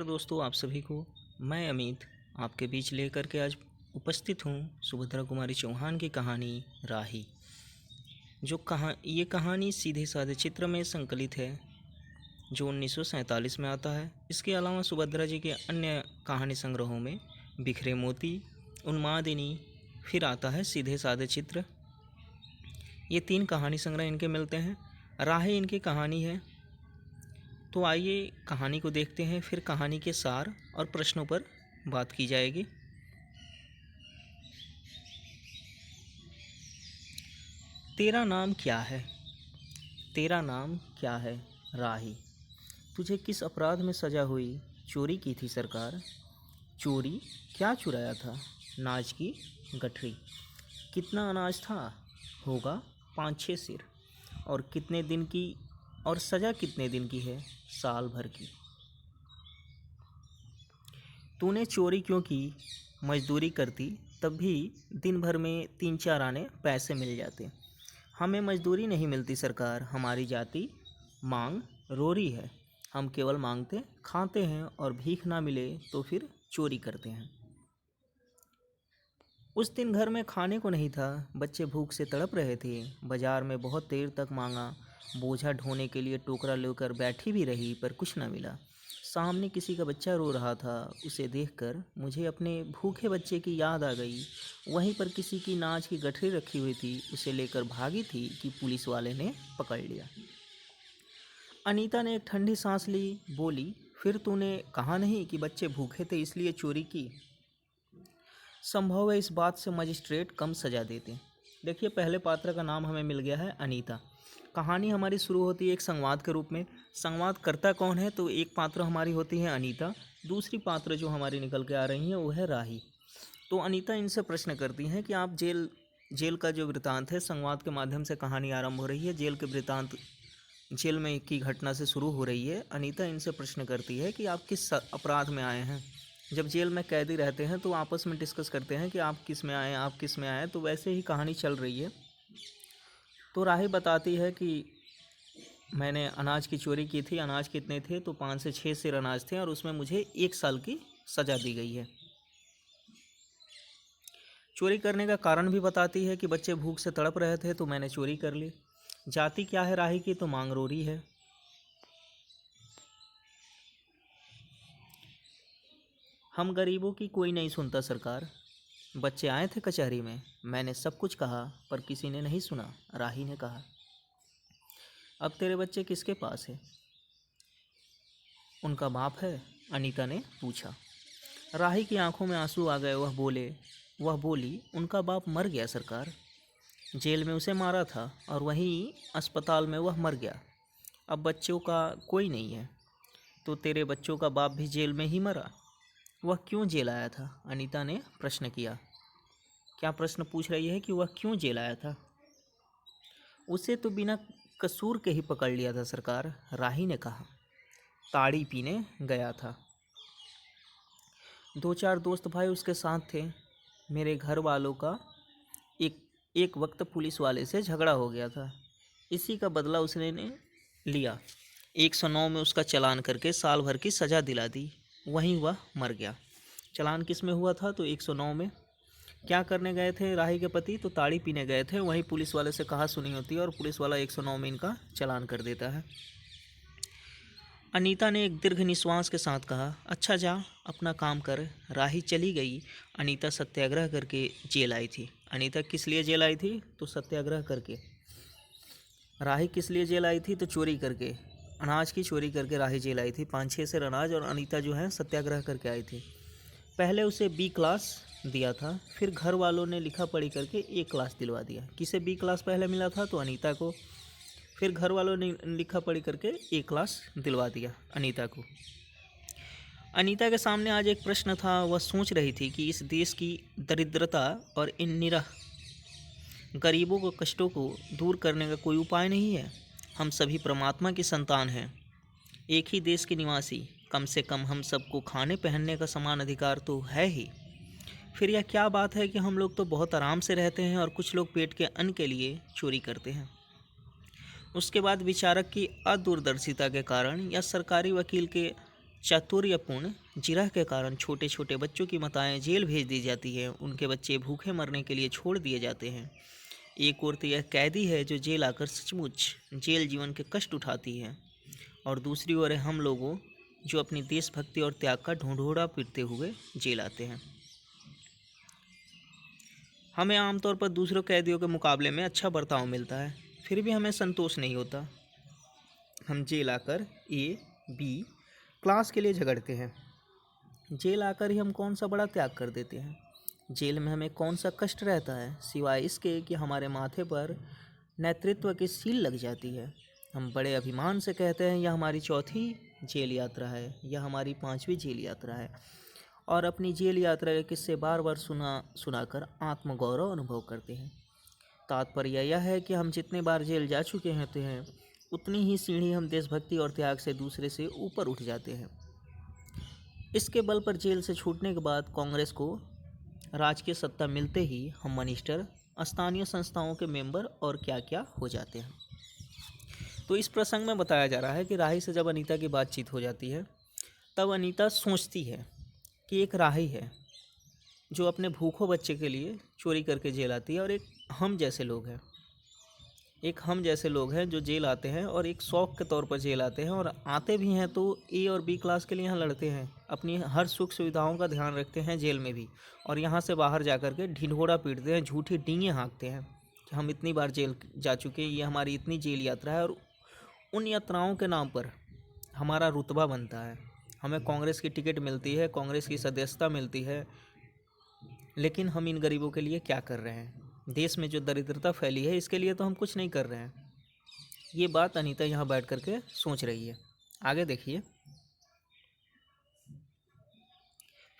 दोस्तों, आप सभी को मैं अमित आपके बीच लेकर के आज उपस्थित हूँ सुभद्रा कुमारी चौहान की कहानी राही। ये कहानी सीधे साधे चित्र में संकलित है जो 1947 में आता है। इसके अलावा सुभद्रा जी के अन्य कहानी संग्रहों में बिखरे मोती, उन्मादिनी, फिर आता है सीधे साधे चित्र। ये 3 कहानी संग्रह इनके मिलते हैं। राही इनकी कहानी है। तो आइए कहानी को देखते हैं, फिर कहानी के सार और प्रश्नों पर बात की जाएगी। तेरा नाम क्या है? तेरा नाम क्या है? राही। तुझे किस अपराध में सजा हुई? चोरी की थी सरकार। चोरी? क्या चुराया था? नाज की गठरी। कितना अनाज था? होगा 5-6 सिर। और कितने दिन की और सजा कितने दिन की है? साल भर की। तूने चोरी क्यों की? मजदूरी करती तब भी दिन भर में 3-4 आने पैसे मिल जाते। हमें मजदूरी नहीं मिलती सरकार। हमारी जाति मांग रोरी है। हम केवल मांगते खाते हैं और भीख ना मिले तो फिर चोरी करते हैं। उस दिन घर में खाने को नहीं था। बच्चे भूख से तड़प रहे थे। बाजार में बहुत देर तक मांगा। बोझा ढोने के लिए टोकरा लेकर बैठी भी रही पर कुछ न मिला। सामने किसी का बच्चा रो रहा था। उसे देखकर मुझे अपने भूखे बच्चे की याद आ गई। वहीं पर किसी की नाज की गठरी रखी हुई थी। उसे लेकर भागी थी कि पुलिस वाले ने पकड़ लिया। अनीता ने एक ठंडी सांस ली। बोली, फिर तूने कहा नहीं कि बच्चे भूखे थे इसलिए चोरी की? संभव है इस बात से मजिस्ट्रेट कम सजा देते। देखिए, पहले पात्र का नाम हमें मिल गया है अनीता। कहानी हमारी शुरू होती है एक संवाद के रूप में। संवाद करता कौन है? तो एक पात्र हमारी होती है अनीता। दूसरी पात्र जो हमारी निकल के आ रही हैं वो है राही। तो अनीता इनसे प्रश्न करती हैं कि आप जेल का जो वृतांत है, संवाद के माध्यम से कहानी आरंभ हो रही है। जेल के वृतांत जेल में की घटना से शुरू हो रही है। अनीता इनसे प्रश्न करती है कि आप किस अपराध में आए हैं। जब जेल में कैदी रहते हैं तो आपस में डिस्कस करते हैं कि आप किस में आए, आप किस में आए। तो वैसे ही कहानी चल रही है। तो राही बताती है कि मैंने अनाज की चोरी की थी। अनाज कितने थे? तो 5 से 6 सिर अनाज थे और उसमें मुझे 1 साल की सज़ा दी गई है। चोरी करने का कारण भी बताती है कि बच्चे भूख से तड़प रहे थे तो मैंने चोरी कर ली। जाति क्या है राही की? तो मांगरोरी है। हम गरीबों की कोई नहीं सुनता सरकार। बच्चे आए थे कचहरी में। मैंने सब कुछ कहा पर किसी ने नहीं सुना। राही ने कहा, अब तेरे बच्चे किसके पास है? उनका बाप है? अनीता ने पूछा। राही की आंखों में आंसू आ गए। वह बोली, उनका बाप मर गया सरकार। जेल में उसे मारा था और वहीं अस्पताल में वह मर गया। अब बच्चों का कोई नहीं है। तो तेरे बच्चों का बाप भी जेल में ही मरा? वह क्यों जेल आया था? अनीता ने प्रश्न किया। क्या प्रश्न पूछ रही है कि वह क्यों जेल आया था? उसे तो बिना कसूर के ही पकड़ लिया था सरकार। राही ने कहा। ताड़ी पीने गया था। 2-4 दोस्त भाई उसके साथ थे। मेरे घर वालों का एक वक्त पुलिस वाले से झगड़ा हो गया था। इसी का बदला उसने लिया। 109 में उसका चालान करके साल भर की सज़ा दिला दी। वहीं वह मर गया। चालान किस में हुआ था? तो 109 में। क्या करने गए थे राही के पति? तो ताड़ी पीने गए थे। वहीं पुलिस वाले से कहा सुनी होती है और पुलिस वाला 109 में इनका चालान कर देता है। अनीता ने एक दीर्घ निश्वास के साथ कहा, अच्छा जा अपना काम कर। राही चली गई। अनीता सत्याग्रह करके जेल आई थी। अनीता किस लिए जेल आई थी? तो सत्याग्रह करके। राही किस लिए जेल आई थी? तो चोरी करके। अनाज की चोरी करके राही जेल आई थी। 5-6 सेर अनाज और अनीता जो है सत्याग्रह करके आई थी। पहले उसे B क्लास दिया था। फिर घर वालों ने लिखा पढ़ी करके A क्लास दिलवा दिया। किसे B क्लास पहले मिला था? तो अनीता को। फिर घर वालों ने लिखा पढ़ी करके A क्लास दिलवा दिया अनीता को। अनीता के सामने आज एक प्रश्न था। वह सोच रही थी कि इस देश की दरिद्रता और इन निरह गरीबों के कष्टों को दूर करने का कोई उपाय नहीं है। हम सभी परमात्मा की संतान हैं, एक ही देश के निवासी। कम से कम हम सबको खाने पहनने का समान अधिकार तो है ही। फिर यह क्या बात है कि हम लोग तो बहुत आराम से रहते हैं और कुछ लोग पेट के अन्न के लिए चोरी करते हैं। उसके बाद विचारक की अदूरदर्शिता के कारण या सरकारी वकील के चातुर्यपूर्ण जिरह के कारण छोटे छोटे बच्चों की माताएं जेल भेज दी जाती है। उनके बच्चे भूखे मरने के लिए छोड़ दिए जाते हैं। एक औरत यह कैदी है जो जेल आकर सचमुच जेल जीवन के कष्ट उठाती है, और दूसरी ओर है हम लोगों जो अपनी देशभक्ति और त्याग का ढोंढोरा पीटते हुए जेल आते हैं। हमें आमतौर पर दूसरों कैदियों के मुकाबले में अच्छा बर्ताव मिलता है, फिर भी हमें संतोष नहीं होता। हम जेल आकर ए, बी क्लास के लिए झगड़ते हैं। जेल आकर ही हम कौन सा बड़ा त्याग कर देते हैं। जेल में हमें कौन सा कष्ट रहता है सिवाय इसके कि हमारे माथे पर नेतृत्व की सील लग जाती है। हम बड़े अभिमान से कहते हैं यह हमारी चौथी जेल यात्रा है, यह हमारी 5वीं जेल यात्रा है, और अपनी जेल यात्रा के किस्से बार बार सुनाकर आत्मगौरव अनुभव करते हैं। तात्पर्य यह है कि हम जितने बार जेल जा चुके होते हैं उतनी ही सीढ़ी हम देशभक्ति और त्याग से दूसरे से ऊपर उठ जाते हैं। इसके बल पर जेल से छूटने के बाद कांग्रेस को राजकीय सत्ता मिलते ही हम मिनिस्टर, स्थानीय संस्थाओं के मेंबर और क्या क्या हो जाते हैं। तो इस प्रसंग में बताया जा रहा है कि राही से जब अनीता की बातचीत हो जाती है तब अनीता सोचती है कि एक राही है जो अपने भूखों बच्चे के लिए चोरी करके जेल आती है, और एक हम जैसे लोग हैं जो जेल आते हैं और एक शौक के तौर पर जेल आते हैं, और आते भी हैं तो ए और बी क्लास के लिए यहाँ लड़ते हैं, अपनी हर सुख सुविधाओं का ध्यान रखते हैं जेल में भी, और यहाँ से बाहर जा कर के ढिंढोरा पीटते हैं, झूठी डींगें हाँकते हैं कि हम इतनी बार जेल जा चुके हैं, ये हमारी इतनी जेल यात्रा है, और उन यात्राओं के नाम पर हमारा रुतबा बनता है, हमें कांग्रेस की टिकट मिलती है, कांग्रेस की सदस्यता मिलती है, लेकिन हम इन गरीबों के लिए क्या कर रहे हैं। देश में जो दरिद्रता फैली है इसके लिए तो हम कुछ नहीं कर रहे हैं। ये बात अनीता यहाँ बैठ कर के सोच रही है। आगे देखिए।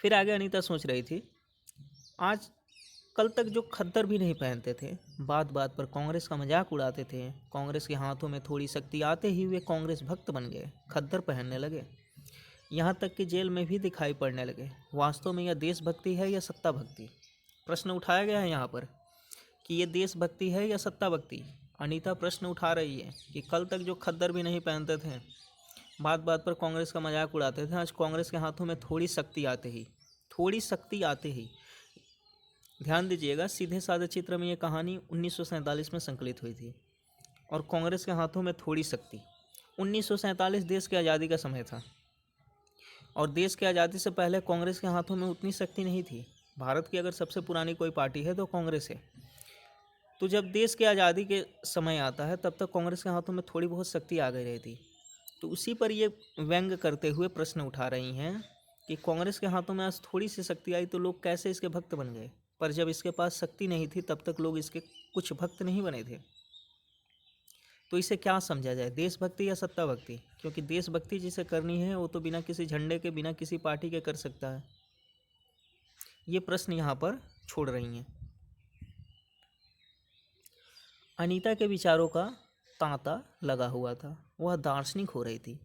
फिर आगे अनीता सोच रही थी, आज कल तक जो खद्दर भी नहीं पहनते थे, बात बात पर कांग्रेस का मजाक उड़ाते थे, कांग्रेस के हाथों में थोड़ी शक्ति आते ही वे कांग्रेस भक्त बन गए, खद्दर पहनने लगे, यहाँ तक कि जेल में भी दिखाई पड़ने लगे। वास्तव में यह देशभक्ति है या सत्ता भक्ति? प्रश्न उठाया गया है यहाँ पर कि ये देशभक्ति है या सत्ता भक्ति। अनीता प्रश्न उठा रही है कि कल तक जो खद्दर भी नहीं पहनते थे, बात बात पर कांग्रेस का मजाक उड़ाते थे, आज कांग्रेस के हाथों में थोड़ी शक्ति आते ही ध्यान दीजिएगा, सीधे साधे चित्र में ये कहानी 1947 में संकलित हुई थी, और कांग्रेस के हाथों में थोड़ी शक्ति। 1947 देश की आज़ादी का समय था, और देश की आज़ादी से पहले कांग्रेस के हाथों में उतनी शक्ति नहीं थी। भारत की अगर सबसे पुरानी कोई पार्टी है तो कांग्रेस है। तो जब देश की आज़ादी के समय आता है तब तक कांग्रेस के हाथों में थोड़ी बहुत शक्ति आ गई रहती। तो उसी पर ये व्यंग करते हुए प्रश्न उठा रही हैं कि कांग्रेस के हाथों में आज थोड़ी सी शक्ति आई तो लोग कैसे इसके भक्त बन गए, पर जब इसके पास शक्ति नहीं थी तब तक लोग इसके कुछ भक्त नहीं बने थे। तो इसे क्या समझा जाए, देशभक्ति या सत्ता भक्ति? क्योंकि देशभक्ति जिसे करनी है वो तो बिना किसी झंडे के, बिना किसी पार्टी के कर सकता है। ये प्रश्न यहाँ पर छोड़ रही हैं। अनीता के विचारों का तांता लगा हुआ था, वह दार्शनिक हो रही थी।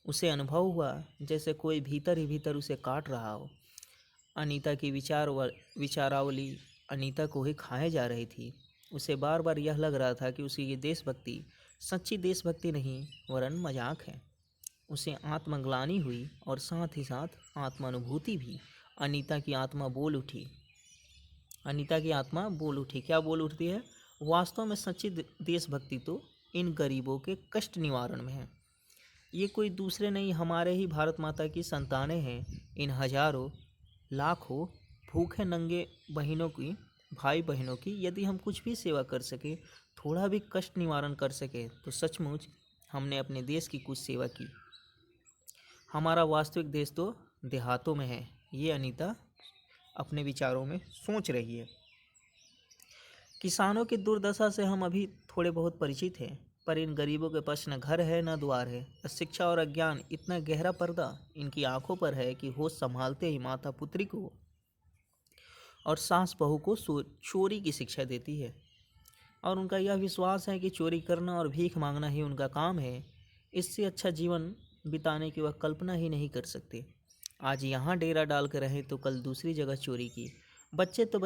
उसे अनुभव हुआ जैसे कोई भीतर ही भीतर उसे काट रहा हो। अनीता की विचारावली अनीता को ही खाए जा रही थी। उसे बार बार यह लग रहा था कि उसकी ये देशभक्ति सच्ची देशभक्ति नहीं वरन मजाक है। उसे आत्मग्लानि हुई और साथ ही साथ आत्मानुभूति भी। अनीता की आत्मा बोल उठी। क्या बोल उठती है? वास्तव में सच्ची देशभक्ति तो इन गरीबों के कष्ट निवारण में है। ये कोई दूसरे नहीं, हमारे ही भारत माता की संतानें हैं। इन हजारों लाखों भूखे नंगे भाई बहनों की यदि हम कुछ भी सेवा कर सके, थोड़ा भी कष्ट निवारण कर सके, तो सचमुच हमने अपने देश की कुछ सेवा की। हमारा वास्तविक देश तो देहातों में है। ये अनीता अपने विचारों में सोच रही है। किसानों की दुर्दशा से हम अभी थोड़े बहुत परिचित हैं, पर इन गरीबों के पास न घर है न द्वार है। अशिक्षा और अज्ञान इतना गहरा पर्दा इनकी आंखों पर है कि होश संभालते ही माता पुत्री को और सास बहू को चोरी की शिक्षा देती है, और उनका यह विश्वास है कि चोरी करना और भीख मांगना ही उनका काम है। इससे अच्छा जीवन बिताने की वह कल्पना ही नहीं कर सकते। आज यहाँ डेरा डाल कर रहे तो कल दूसरी जगह चोरी की। बच्चे तो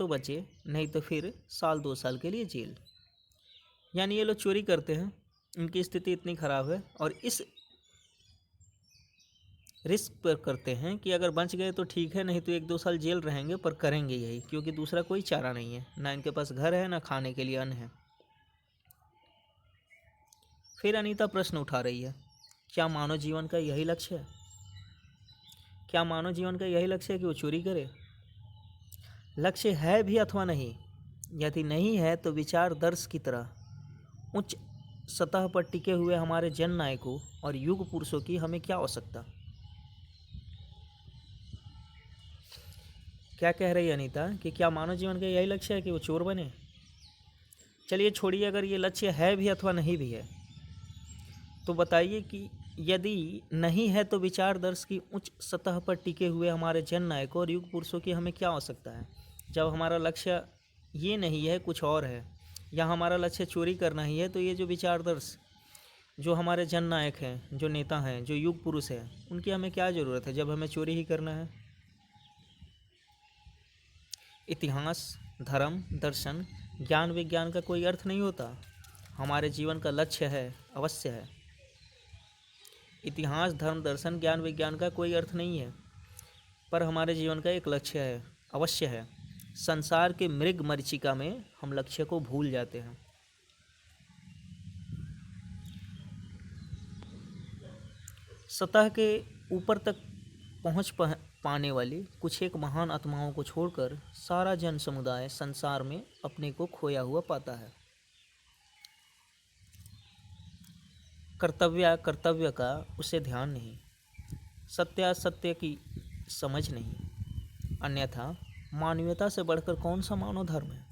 बचे, नहीं तो फिर 1-2 साल के लिए जेल। यानी ये लोग चोरी करते हैं, इनकी स्थिति इतनी ख़राब है, और इस रिस्क पर करते हैं कि अगर बच गए तो ठीक है, नहीं तो 1-2 साल जेल रहेंगे, पर करेंगे यही, क्योंकि दूसरा कोई चारा नहीं है। ना इनके पास घर है, ना खाने के लिए अन्न है। फिर अनीता प्रश्न उठा रही है, क्या मानव जीवन का यही लक्ष्य है? क्या मानव जीवन का यही लक्ष्य है कि वो चोरी करे? लक्ष्य है भी अथवा नहीं। यदि नहीं है तो विचार दर्श की तरह उच्च सतह पर टिके हुए हमारे जन नायकों और युग पुरुषों की हमें क्या आवश्यकता? क्या कह रही है अनीता कि क्या मानव जीवन का यही लक्ष्य है कि वो चोर बने? चलिए छोड़िए, अगर ये लक्ष्य है भी अथवा नहीं भी है, तो बताइए कि यदि नहीं है तो विचार दर्श की उच्च सतह पर टिके हुए हमारे जन नायकों और युग पुरुषों की हमें क्या आवश्यकता है? जब हमारा लक्ष्य ये नहीं है, कुछ और है, या हमारा लक्ष्य चोरी करना ही है, तो ये जो विचारदर्श, जो हमारे जन नायक हैं, जो नेता हैं, जो युग पुरुष हैं, उनकी हमें क्या ज़रूरत है जब हमें चोरी ही करना है? इतिहास, धर्म, दर्शन, ज्ञान विज्ञान का कोई अर्थ नहीं होता। हमारे जीवन का लक्ष्य है, अवश्य है। इतिहास, धर्म, दर्शन, ज्ञान विज्ञान का कोई अर्थ नहीं है, पर हमारे जीवन का एक लक्ष्य है, अवश्य है। संसार के मृग मरीचिका में हम लक्ष्य को भूल जाते हैं। सतह के ऊपर तक पहुंच पाने वाली कुछ एक महान आत्माओं को छोड़कर सारा जन समुदाय संसार में अपने को खोया हुआ पाता है। कर्तव्य का उसे ध्यान नहीं, सत्यासत्य की समझ नहीं, अन्यथा मानवीयता से बढ़कर कौन सा मानव धर्म है?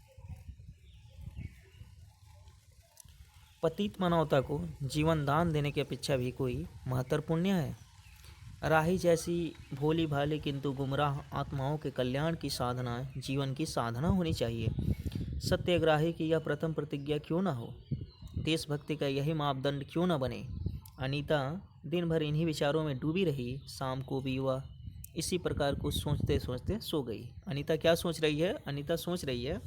पतित मानवता को जीवन दान देने की अपेक्षा भी कोई महत्वपूर्ण है? राही जैसी भोली भाली किंतु गुमराह आत्माओं के कल्याण की साधना जीवन की साधना होनी चाहिए। सत्याग्रही की यह प्रथम प्रतिज्ञा क्यों न हो? देशभक्ति का यही मापदंड क्यों न बने? अनीता दिन भर इन्हीं विचारों में डूबी रही। शाम को भी वह इसी प्रकार को सोचते सोचते सो गई। अनीता क्या सोच रही है? अनीता सोच रही है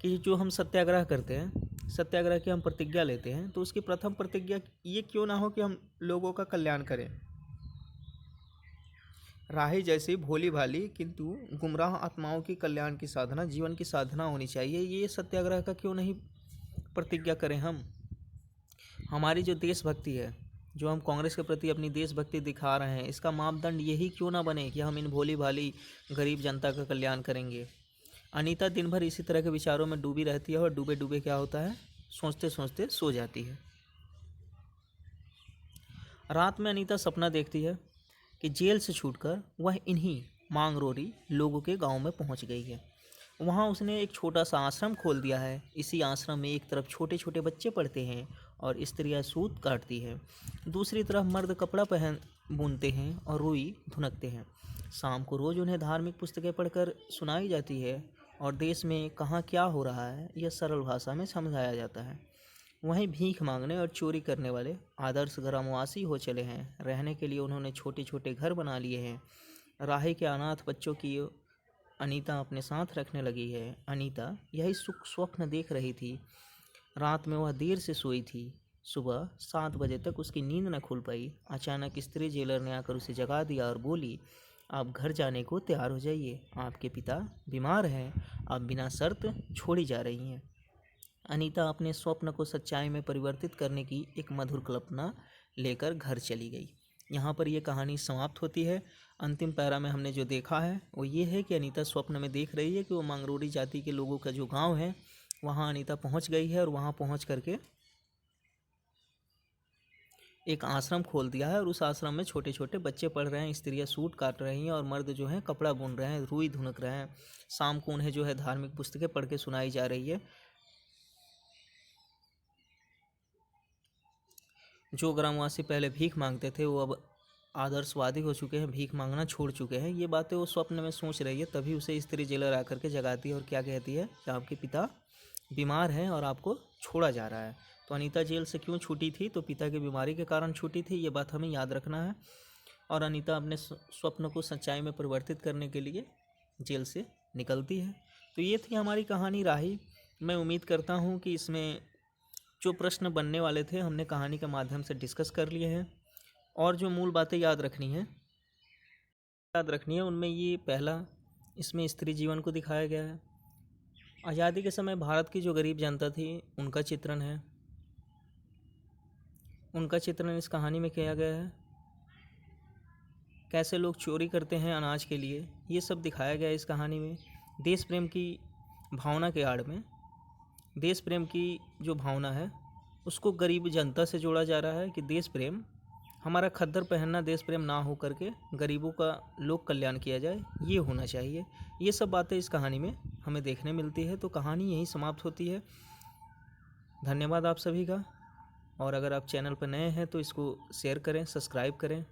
कि जो हम सत्याग्रह करते हैं, सत्याग्रह की हम प्रतिज्ञा लेते हैं, तो उसकी प्रथम प्रतिज्ञा ये क्यों ना हो कि हम लोगों का कल्याण करें। राही जैसी भोली भाली किंतु गुमराह आत्माओं की कल्याण की साधना जीवन की साधना होनी चाहिए। ये सत्याग्रह का क्यों नहीं प्रतिज्ञा करें हम? हमारी जो देशभक्ति है, जो हम कांग्रेस के प्रति अपनी देशभक्ति दिखा रहे हैं, इसका मापदंड यही क्यों ना बने कि हम इन भोली भाली गरीब जनता का कल्याण करेंगे। अनीता दिन भर इसी तरह के विचारों में डूबी रहती है और डूबे डूबे क्या होता है, सोचते सोचते सो जाती है। रात में अनीता सपना देखती है कि जेल से छूटकर वह इन्हीं मांगरोरी लोगों के गांव में पहुंच गई है। वहां उसने एक छोटा सा आश्रम खोल दिया है। इसी आश्रम में एक तरफ छोटे छोटे बच्चे पढ़ते हैं और स्त्रियां सूत काटती हैं, दूसरी तरफ मर्द कपड़ा पहन बुनते हैं और रुई धुनकते हैं। शाम को रोज़ उन्हें धार्मिक पुस्तकें पढ़कर सुनाई जाती है और देश में कहाँ क्या हो रहा है यह सरल भाषा में समझाया जाता है। वहीं भीख मांगने और चोरी करने वाले आदर्श ग्रामवासी हो चले हैं। रहने के लिए उन्होंने छोटे छोटे घर बना लिए हैं। राही के अनाथ बच्चों की अनीता अपने साथ रखने लगी है। अनीता यही सुख स्वप्न देख रही थी। रात में वह देर से सोई थी। सुबह 7 बजे तक उसकी नींद न खुल पाई। अचानक स्त्री जेलर ने आकर उसे जगा दिया और बोली, आप घर जाने को तैयार हो जाइए, आपके पिता बीमार हैं, आप बिना शर्त छोड़ी जा रही हैं। अनीता अपने स्वप्न को सच्चाई में परिवर्तित करने की एक मधुर कल्पना लेकर घर चली गई। यहाँ पर यह कहानी समाप्त होती है। अंतिम पैरा में हमने जो देखा है वो ये है कि अनीता स्वप्न में देख रही है कि वो मांगरोरी जाति के लोगों का जो गांव है वहाँ अनीता पहुँच गई है और वहाँ पहुँच करके एक आश्रम खोल दिया है और उस आश्रम में छोटे छोटे बच्चे पढ़ रहे हैं, स्त्रियाँ सूट काट रही हैं और मर्द जो हैं कपड़ा बुन रहे हैं, रुई धुनक रहे हैं। शाम को उन्हें जो है धार्मिक पुस्तकें पढ़ के सुनाई जा रही है। जो ग्रामवासी पहले भीख मांगते थे वो अब आदर्शवादी हो चुके हैं, भीख मांगना छोड़ चुके हैं। ये बातें वो स्वप्न में सोच रही है। तभी उसे स्त्री जेलर आकर के जगाती है और क्या कहती है कि आपके पिता बीमार हैं और आपको छोड़ा जा रहा है। तो अनीता जेल से क्यों छूटी थी? तो पिता की बीमारी के कारण छूटी थी। ये बात हमें याद रखना है। और अनीता अपने स्वप्न को सच्चाई में परिवर्तित करने के लिए जेल से निकलती है। तो ये थी हमारी कहानी राही। मैं उम्मीद करता हूँ कि इसमें जो प्रश्न बनने वाले थे हमने कहानी के माध्यम से डिस्कस कर लिए हैं। और जो मूल बातें याद रखनी है उनमें ये पहला, इसमें स्त्री जीवन को दिखाया गया है। आज़ादी के समय भारत की जो गरीब जनता थी उनका चित्रण है, उनका चित्रण इस कहानी में किया गया है। कैसे लोग चोरी करते हैं अनाज के लिए, ये सब दिखाया गया है इस कहानी में। देश प्रेम की भावना के आड़ में, देश प्रेम की जो भावना है उसको गरीब जनता से जोड़ा जा रहा है कि देश प्रेम, हमारा खद्दर पहनना देश प्रेम ना हो करके गरीबों का लोक कल्याण किया जाए, ये होना चाहिए। ये सब बातें इस कहानी में हमें देखने मिलती है। तो कहानी यहीं समाप्त होती है। धन्यवाद आप सभी का। और अगर आप चैनल पर नए हैं तो इसको शेयर करें, सब्सक्राइब करें।